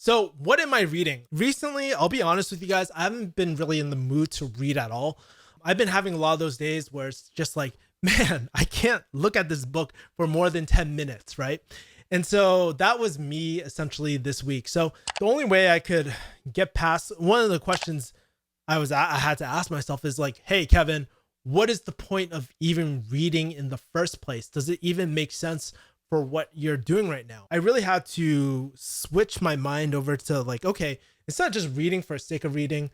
So what am I reading? Recently, I'll be honest with you guys, I haven't been really in the mood to read at all. I've been having a lot of those days where it's just like, man, I can't look at this book for more than 10 minutes, right? And so that was me essentially this week. So the only way I could get past one of the questions I had to ask myself is like, hey, Kevin, what is the point of even reading in the first place? Does it even make sense for what you're doing right now? I really had to switch my mind over to like, okay, it's not just reading for the sake of reading.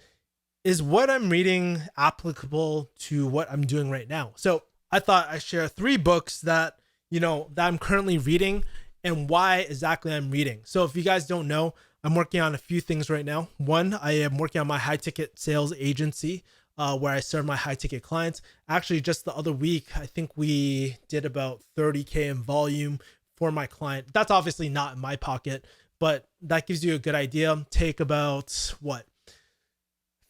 Is what I'm reading applicable to what I'm doing right now? So I thought I'd share 3 books that, that I'm currently reading and why exactly I'm reading. So if you guys don't know, I'm working on a few things right now. One, I am working on my high ticket sales agency, where I serve my high ticket clients. Actually, just the other week, I think we did about 30K in volume for my client. That's obviously not in my pocket, but that gives you a good idea. Take about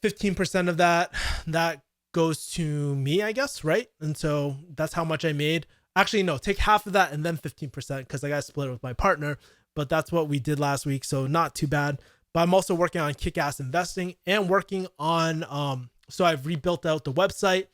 15% of that goes to me, I guess, right? And so that's how much I made. Actually, no, take half of that and then 15% because I got to split it with my partner. But that's what we did last week, so not too bad. But I'm also working on kick-ass investing and working on, so I've rebuilt out the website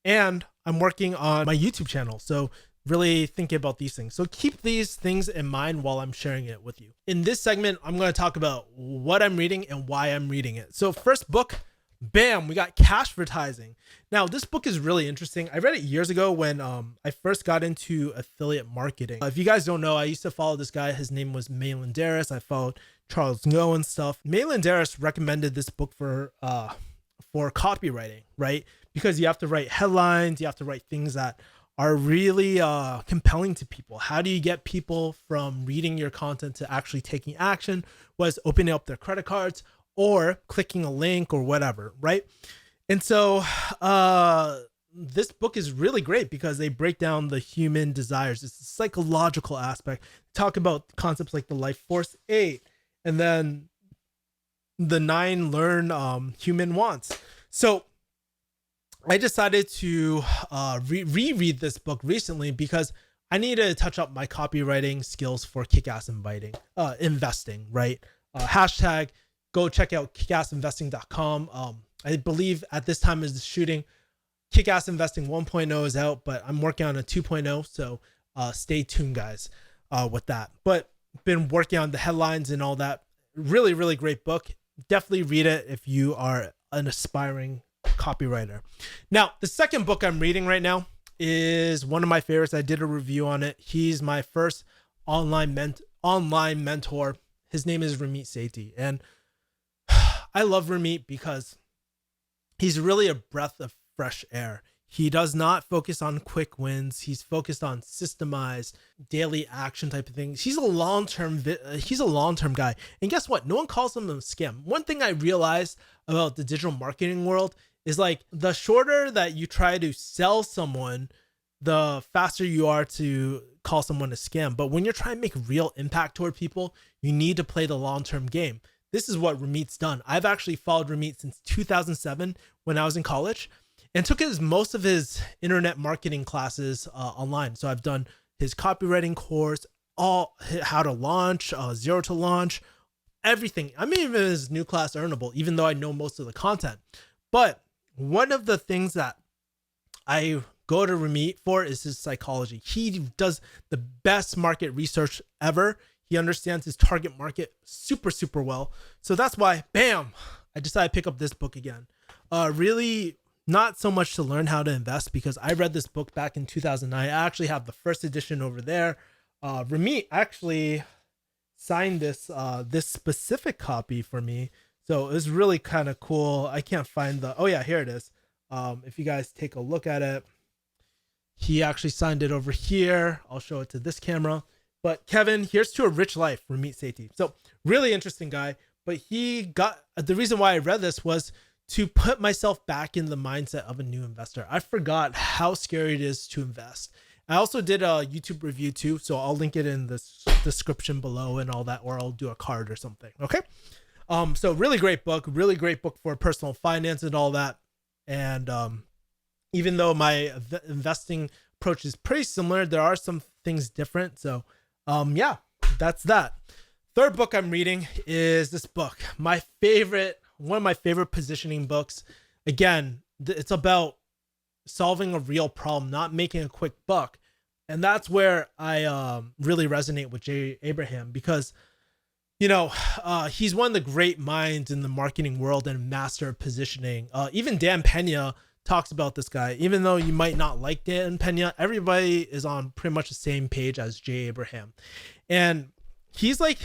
and I'm working on my YouTube channel. So really thinking about these things. So keep these things in mind while I'm sharing it with you. In this segment, I'm going to talk about what I'm reading and why I'm reading it. So first book, bam, we got Cashvertising. Now, this book is really interesting. I read it years ago when I first got into affiliate marketing. If you guys don't know, I used to follow this guy. His name was Malin Darris. I followed Charles Ngo and stuff. Malin Darris recommended this book for copywriting, right? Because you have to write headlines. You have to write things that are really compelling to people. How do you get people from reading your content to actually taking action? Was opening up their credit cards or clicking a link or whatever, right? And so this book is really great because they break down the human desires. It's a psychological aspect. Talk about concepts like the life force 8 and then the 9 learn human wants. So I decided to reread this book recently because I needed to touch up my copywriting skills for kick-ass investing, right? Hashtag go check out kickassinvesting.com. I believe at this time is shooting Kick-Ass Investing 1.0 is out, but I'm working on a 2.0. So stay tuned, guys, with that. But been working on the headlines and all that. Really, really great book. Definitely read it if you are an aspiring copywriter. Now, the second book I'm reading right now is one of my favorites. I did a review on it. He's my first online mentor. His name is Ramit Sethi. And I love Ramit because he's really a breath of fresh air. He does not focus on quick wins. He's focused on systemized daily action type of things. He's a long-term guy. And guess what? No one calls him a scam. One thing I realized about the digital marketing world is like the shorter that you try to sell someone, the faster you are to call someone a scam. But when you're trying to make real impact toward people, you need to play the long-term game. This is what Ramit's done. I've actually followed Ramit since 2007 when I was in college and took most of his internet marketing classes online. So I've done his copywriting course, all how to launch, zero to launch, everything. I mean, even his new class Earnable, even though I know most of the content. But one of the things that I go to Ramit for is his psychology. He does the best market research ever. He understands his target market super, super well. So that's why, bam, I decided to pick up this book again. Really not so much to learn how to invest because I read this book back in 2009. I actually have the first edition over there. Ramit actually signed this specific copy for me. So it was really kind of cool. I can't find oh yeah, here it is. If you guys take a look at it, he actually signed it over here. I'll show it to this camera. But Kevin, here's to a rich life, Ramit Sethi. So really interesting guy. But the reason why I read this was to put myself back in the mindset of a new investor. I forgot how scary it is to invest. I also did a YouTube review too. So I'll link it in the description below and all that, or I'll do a card or something. Okay. So really great book for personal finance and all that. And even though my investing approach is pretty similar, there are some things different. So yeah, that's that. Third book I'm reading is this book. One of my favorite positioning books. Again, it's about solving a real problem, not making a quick buck. And that's where I really resonate with Jay Abraham, because he's one of the great minds in the marketing world and master of positioning. Even Dan Pena talks about this guy. Even though you might not like Dan Pena, everybody is on pretty much the same page as Jay Abraham. And he's like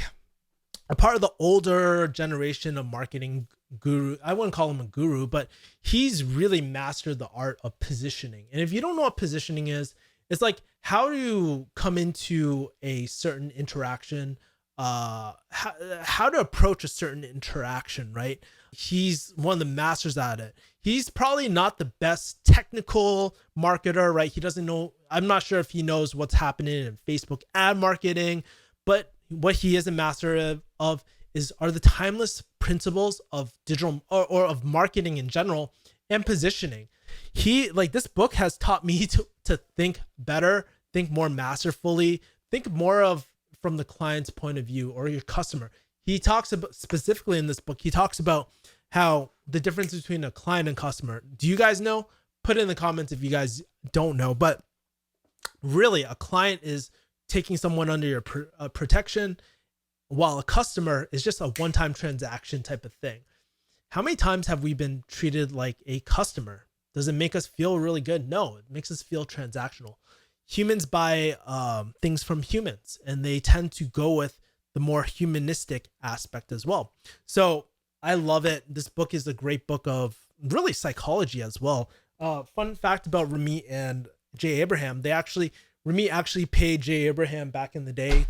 a part of the older generation of marketing guru. I wouldn't call him a guru, but he's really mastered the art of positioning. And if you don't know what positioning is, it's like how to come into a certain interaction, how to approach a certain interaction, right? He's one of the masters at it. He's probably not the best technical marketer, right? He doesn't know, I'm not sure if he knows what's happening in Facebook ad marketing, but what he is a master of are the timeless principles of digital or of marketing in general and positioning. This book has taught me to think better, think more masterfully, think more of from the client's point of view or your customer. He talks about, specifically in this book, he talks about how the difference between a client and customer. Do you guys know? Put it in the comments if you guys don't know. But really, a client is taking someone under your protection, while a customer is just a one-time transaction type of thing. How many times have we been treated like a customer? Does it make us feel really good? No, it makes us feel transactional. Humans buy things from humans, and they tend to go with the more humanistic aspect as well. So I love it. This book is a great book of really psychology as well. Fun fact about Ramit and Jay Abraham, Ramit actually paid Jay Abraham back in the day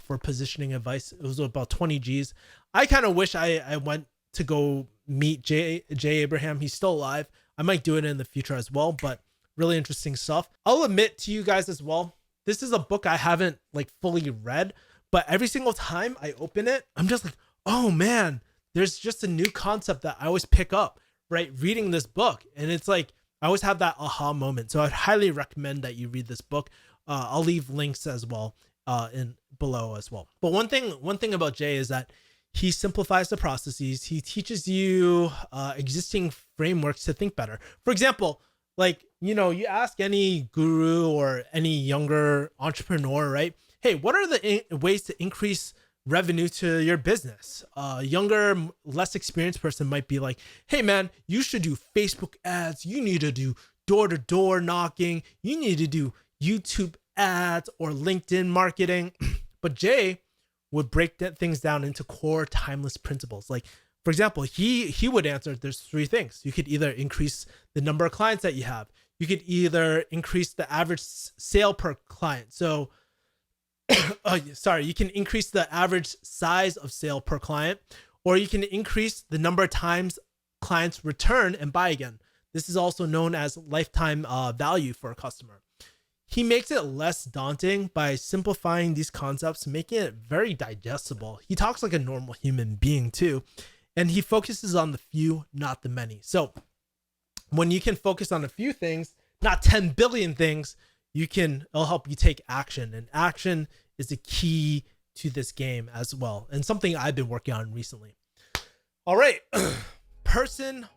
for positioning advice. It was about 20 G's. I kind of wish I went to go meet Jay Abraham. He's still alive. I might do it in the future as well, but really interesting stuff. I'll admit to you guys as well, this is a book I haven't fully read, but every single time I open it, I'm just like, oh man, there's just a new concept that I always pick up, right? Reading this book. And it's like, I always have that aha moment. So I'd highly recommend that you read this book. I'll leave links as well in below as well. But one thing about Jay is that he simplifies the processes. He teaches you existing frameworks to think better. For example, you ask any guru or any younger entrepreneur, right? Hey, what are the ways to increase revenue to your business? Younger, less experienced person might be like, hey man, you should do Facebook ads. You need to do door-to-door knocking. You need to do YouTube ads or LinkedIn marketing. But Jay would break things down into core timeless principles. Like, for example, he would answer, there's three things. You could either increase the number of clients that you have. You could either increase the average sale per client. So, you can increase the average size of sale per client, or you can increase the number of times clients return and buy again. This is also known as lifetime value for a customer. He makes it less daunting by simplifying these concepts, making it very digestible. He talks like a normal human being too, and he focuses on the few, not the many. So when you can focus on a few things, not 10 billion things, it'll help you take action, and action is the key to this game as well, and something I've been working on recently. All right, person